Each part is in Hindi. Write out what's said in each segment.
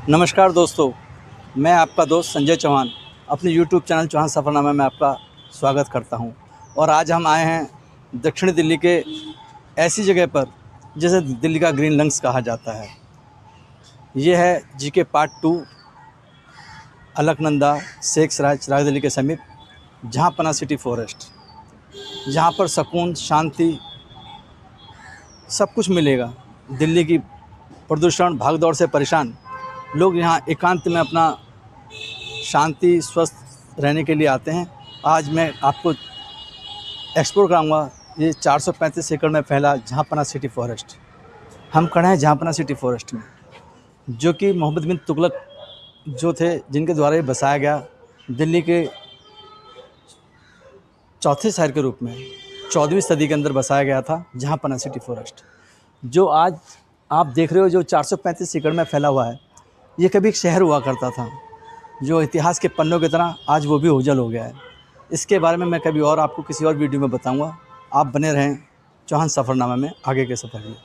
नमस्कार दोस्तों, मैं आपका दोस्त संजय चौहान अपने YouTube चैनल चौहान सफ़रनामा में आपका स्वागत करता हूं। और आज हम आए हैं दक्षिणी दिल्ली के ऐसी जगह पर जिसे दिल्ली का ग्रीन लंग्स कहा जाता है। ये है जीके पार्ट 2 अलकनंदा शेख सराय चिराग दिल्ली के समीप जहांपना सिटी फॉरेस्ट, जहां पर सुकून, शांति सब कुछ मिलेगा। दिल्ली की प्रदूषण भागदौड़ से परेशान लोग यहाँ एकांत में अपना शांति स्वस्थ रहने के लिए आते हैं। आज मैं आपको एक्सप्लोर कराऊंगा ये 435 एकड़ में फैला जहांपना सिटी फॉरेस्ट। हम खड़े हैं जहांपना सिटी फॉरेस्ट में, जो कि मोहम्मद बिन तुगलक जो थे, जिनके द्वारा ये बसाया गया दिल्ली के चौथे शहर के रूप में 14वीं सदी के अंदर बसाया गया था जहांपना सिटी फॉरेस्ट। जो आज आप देख रहे हो, जो 435 एकड़ में फैला हुआ है, ये कभी एक शहर हुआ करता था, जो इतिहास के पन्नों की तरह आज वो भी ओझल हो गया है। इसके बारे में मैं कभी और आपको किसी और वीडियो में बताऊंगा। आप बने रहें चौहान सफ़रनामा में आगे के सफ़र में।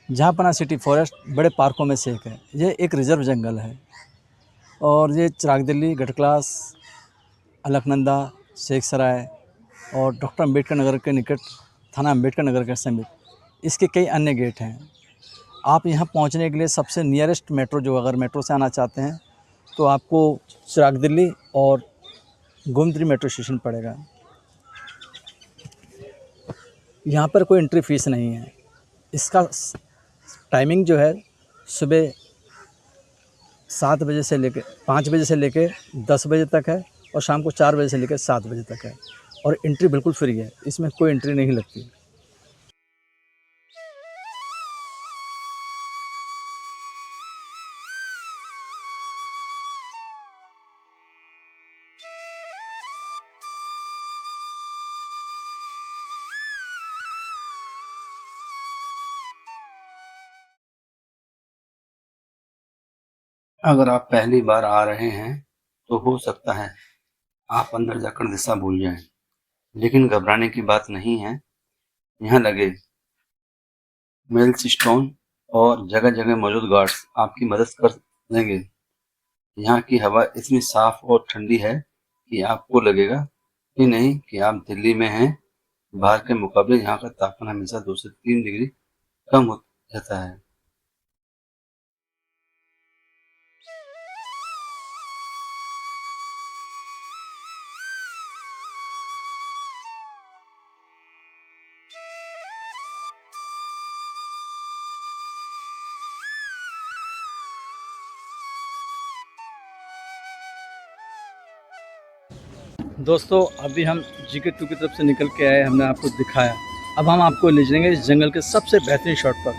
जहांपना सिटी फॉरेस्ट बड़े पार्कों में से एक है। ये एक रिजर्व जंगल है और ये चिराग दिल्ली, गढ़ क्लास, अलकनंदा, शेख सराय और डॉक्टर अम्बेडकर नगर के निकट, थाना अम्बेडकर नगर के समीप इसके कई अन्य गेट हैं। आप यहाँ पहुँचने के लिए सबसे नियरेस्ट मेट्रो, जो अगर मेट्रो से आना चाहते हैं तो आपको चिराग दिल्ली और गोमती मेट्रो स्टेशन पड़ेगा। यहाँ पर कोई एंट्री फीस नहीं है। इसका टाइमिंग जो है सुबह 7 बजे से लेकर 5 बजे से लेकर 10 बजे तक है और शाम को 4 बजे से लेकर 7 बजे तक है। और एंट्री बिल्कुल फ्री है, इसमें कोई एंट्री नहीं लगती। अगर आप पहली बार आ रहे हैं तो हो सकता है आप अंदर जाकर दिशा भूल जाएं, लेकिन घबराने की बात नहीं है। यहाँ लगे मेलस्टोन और जगह जगह मौजूद गार्ड्स आपकी मदद कर देंगे। यहाँ की हवा इतनी साफ और ठंडी है कि आपको लगेगा कि नहीं कि आप दिल्ली में हैं। बाहर के मुकाबले यहाँ का तापमान हमेशा 2 से 3 डिग्री कम हो जाता है। दोस्तों, अभी हम जीके 2 की तरफ से निकल के आए, हमने आपको दिखाया। अब हम आपको ले जाएंगे इस जंगल के सबसे बेहतरीन शॉट पर,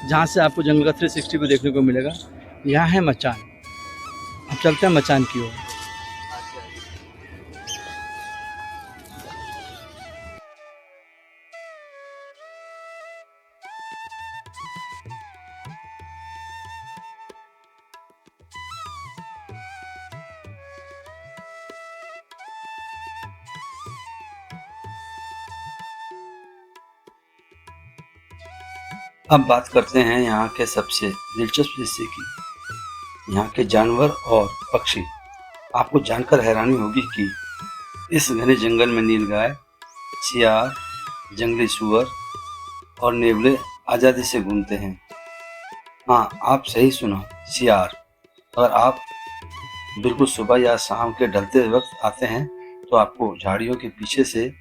जहाँ से आपको जंगल का 360 भी देखने को मिलेगा। यहाँ है मचान। अब चलते हैं मचान की ओर। अब बात करते हैं यहाँ के सबसे दिलचस्प हिस्से की, यहाँ के जानवर और पक्षी। आपको जानकर हैरानी होगी कि इस घने जंगल में नीलगाय, सियार, जंगली सूअर और नेवले आज़ादी से घूमते हैं। हाँ, आप सही सुना, सियार। अगर आप बिल्कुल सुबह या शाम के ढलते वक्त आते हैं तो आपको झाड़ियों के पीछे से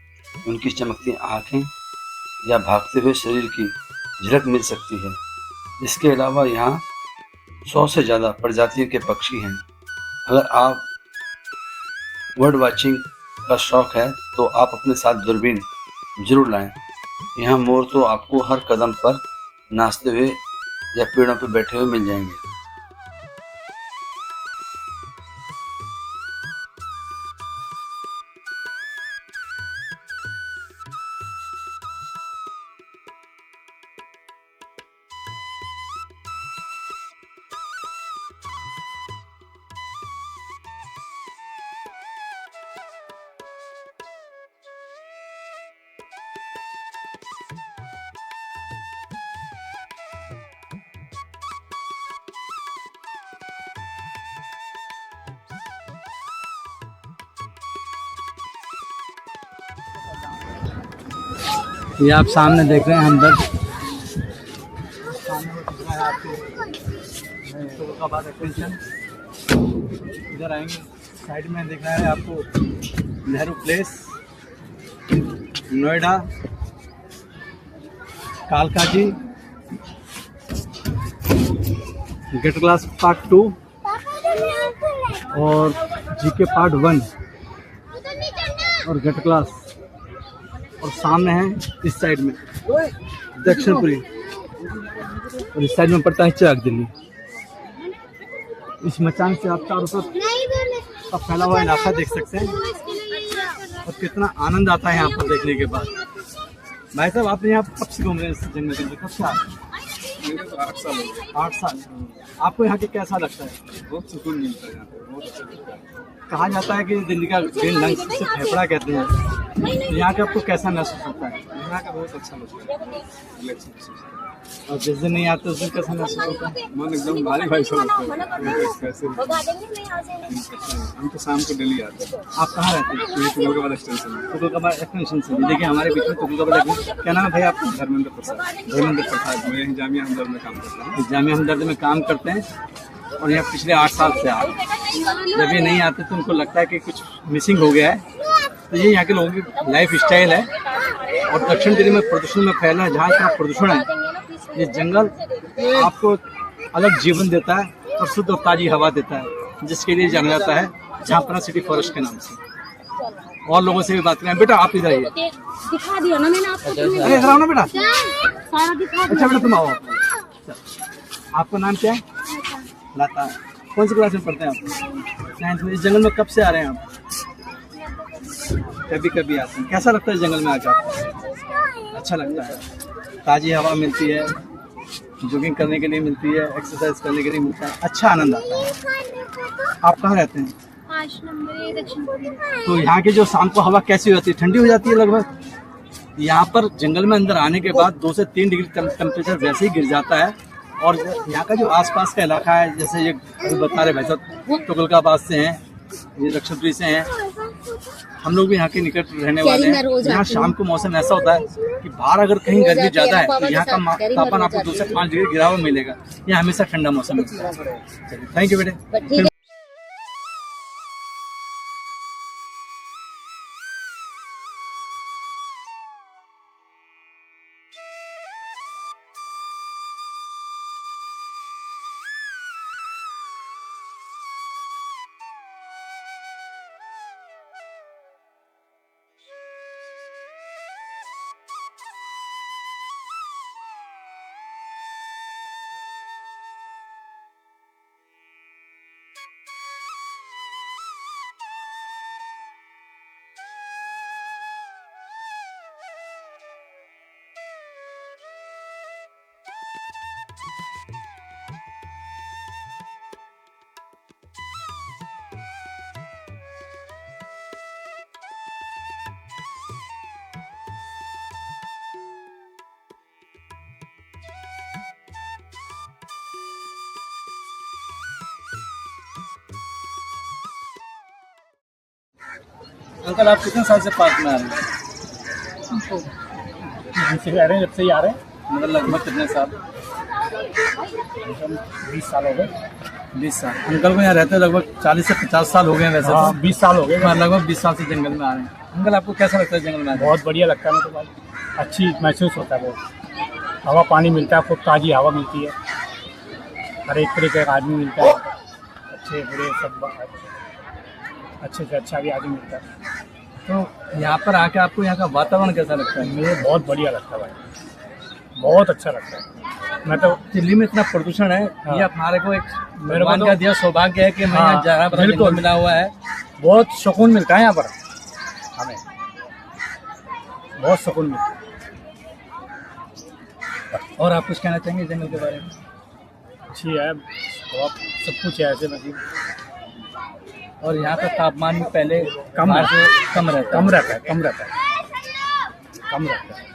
उनकी चमकती आँखें या भागते हुए शरीर की झलक मिल सकती है। इसके अलावा यहाँ 100 से ज़्यादा प्रजातियों के पक्षी हैं। अगर आप बर्ड वाचिंग का शौक है तो आप अपने साथ दूरबीन जरूर लाएं। यहाँ मोर तो आपको हर कदम पर नाचते हुए या पेड़ों पर बैठे हुए मिल जाएंगे। ये आप सामने देख रहे हैं हमदर्द। इधर आएंगे, साइड में दिख रहा है आपको नेहरू प्लेस, नोएडा, कालका जी, गेट क्लास पार्ट 2 और जीके पार्ट 1 और गेट क्लास। और सामने है इस साइड में दक्षिणपुरी और इस साइड में पड़ता है चिराग दिल्ली। इस मचान से आप चारों तरफ का फैला हुआ इलाका देख सकते हैं और कितना आनंद आता है यहाँ पर देखने के बाद। भाई साहब, आपने यहाँ कब से घूम रहे हैं इस जंगल के अंदर, कब से आ रहे हैं? 8 साल हो गए। 8 साल। आपको यहाँ के कैसा लगता है? बहुत सुकून मिलता है यहाँ पे, बहुत अच्छा लगता है। कहा जाता है कि दिल्ली का ग्रीन लंग्स से फेफड़ा कहते हैं, तो यहाँ का आपको कैसा महसूस होता है? यहाँ का बहुत अच्छा लगता है, रिलैक्स महसूस होता है। और जिस दिन नहीं आते उस दिन कैसा महसूस होता है? मन एकदम भारी भारी सा लगता है। स्पेशल हम तो शाम को डेली आते हैं। आप कहाँ रहते हैं? ये तुगलकाबाद एक्सटेंशन में। तुगलकाबाद एक्सटेंशन से। देखिए हमारे बीच में तुगलकाबाद एक्सटेंशन। क्या नाम है भाई आपका? धर्मेंद्र प्रसाद। धर्मेंद्र प्रसाद। मैं यहीं जामिया हमदर्द में काम करता हूँ। जामिया हमदर्द में काम करते हैं और यहाँ पिछले 8 साल से आ रहे हैं। जब ये नहीं आते तो उनको लगता है कि कुछ मिसिंग हो गया है। तो ये यहाँ के लोगों की लाइफ स्टाइल है। और दक्षिण दिल्ली में प्रदूषण में फैला है, जहाँ इतना प्रदूषण है, ये जंगल आपको अलग जीवन देता है और शुद्ध और ताज़ी हवा देता है, जिसके लिए जाना जाता है झांपना सिटी फॉरेस्ट के नाम से। और लोगों से भी बात करें। बेटा आप इधर आइए। दिखा दिया ना मैंने आपको। अरे इधर आओ ना बेटा। सारा दिखा अच्छा बेटा तुम आओ। आपका नाम क्या है? लता। कौन सी क्लास में पढ़ते हैं आप? 9th में। इस जंगल में कब से आ रहे हैं आप? कभी कभी आते हैं। कैसा लगता है जंगल में आकर? अच्छा लगता है। ताज़ी हवा मिलती है, जॉगिंग करने के लिए मिलती है, एक्सरसाइज करने के लिए मिलता है, अच्छा आनंद आता है। आप कहाँ रहते हैं? 5 नंबर दक्षिणपुरी। तो यहाँ की जो शाम को हवा कैसी होती है? ठंडी हो जाती है लगभग। यहाँ पर जंगल में अंदर आने के बाद 2 से 3 डिग्री टेम्परेचर वैसे ही गिर जाता है। और यहाँ का जो आसपास का इलाका है, जैसे ये अभी बता रहे भाई साहब तुगलकाबाद से हैं, ये दक्षिणपुरी से हैं, हम लोग भी यहाँ के निकट रहने वाले हैं। यहाँ शाम को मौसम ऐसा होता है कि बाहर अगर कहीं गर्मी ज़्यादा है तो यहाँ का तापमान आपको 2 से 5 डिग्री गिरा हुआ मिलेगा। यहाँ हमेशा ठंडा मौसम मिलता है। थैंक यू बेटे। अंकल आप कितने साल से पार्क में आ रहे हैं? से आ रहे हैं, जब से ही आ रहे हैं। मतलब लगभग कितने साल? 20 साल हो गए। 20 साल। अंकल को यहाँ रहते लगभग 40 से 50 साल हो गए हैं वैसे हाँ, तो। 20 साल हो गए। हाँ, लगभग 20 साल से जंगल में आ रहे हैं। अंकल आपको कैसा लगता है जंगल में आके? बहुत बढ़िया लगता है मेरे को भाई, अच्छी महसूस होता है बहुत। हवा पानी मिलता है, खूब ताज़ी हवा मिलती है, हर एक तरीके का आदमी मिलता है, अच्छे बुरे सब, अच्छे से अच्छा भी आदमी मिलता है। तो यहाँ पर आके आपको यहाँ का वातावरण कैसा लगता है? मुझे बहुत बढ़िया लगता है भाई, बहुत अच्छा लगता है। मैं तो दिल्ली में इतना प्रदूषण है, हाँ। ये हमारे को एक मेरे को भगवान तो- का दिया सौभाग्य है कि हमें हाँ, यहाँ जहाँ पर बिल्कुल। जंगल मिला हुआ है। बहुत सुकून मिलता है यहाँ पर हमें, बहुत सुकून मिलता है। और आप कुछ कहना चाहेंगे जंगल के बारे में? अच्छी है, बहुत सब कुछ है ऐसे मतलब और यहाँ का तापमान भी पहले कम बाहर है। से कम रहता है। कम रहता है, कम रहता है, कम रहता है।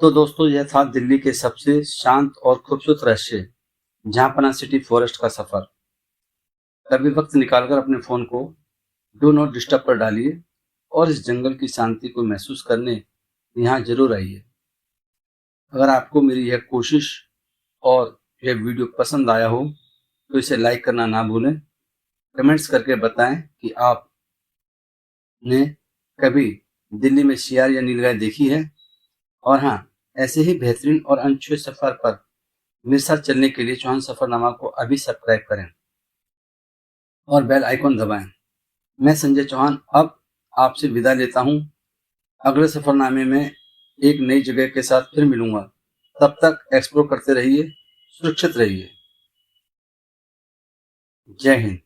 तो दोस्तों यह था दिल्ली के सबसे शांत और खूबसूरत रहस्य जहांपना सिटी फॉरेस्ट का सफर। कभी वक्त निकालकर अपने फोन को डू नॉट डिस्टर्ब पर डालिए और इस जंगल की शांति को महसूस करने यहाँ जरूर आइए। अगर आपको मेरी यह कोशिश और यह वीडियो पसंद आया हो तो इसे लाइक करना ना भूलें। कमेंट्स करके बताएं कि आपने कभी दिल्ली में शियार या नीलगाय देखी है। और हाँ, ऐसे ही बेहतरीन और अनछुए सफर पर मेरे साथ चलने के लिए चौहान सफरनामा को अभी सब्सक्राइब करें और बेल आइकॉन दबाएं। मैं संजय चौहान अब आपसे विदा लेता हूं। अगले सफरनामे में एक नई जगह के साथ फिर मिलूंगा। तब तक एक्सप्लोर करते रहिए, सुरक्षित रहिए। जय हिंद।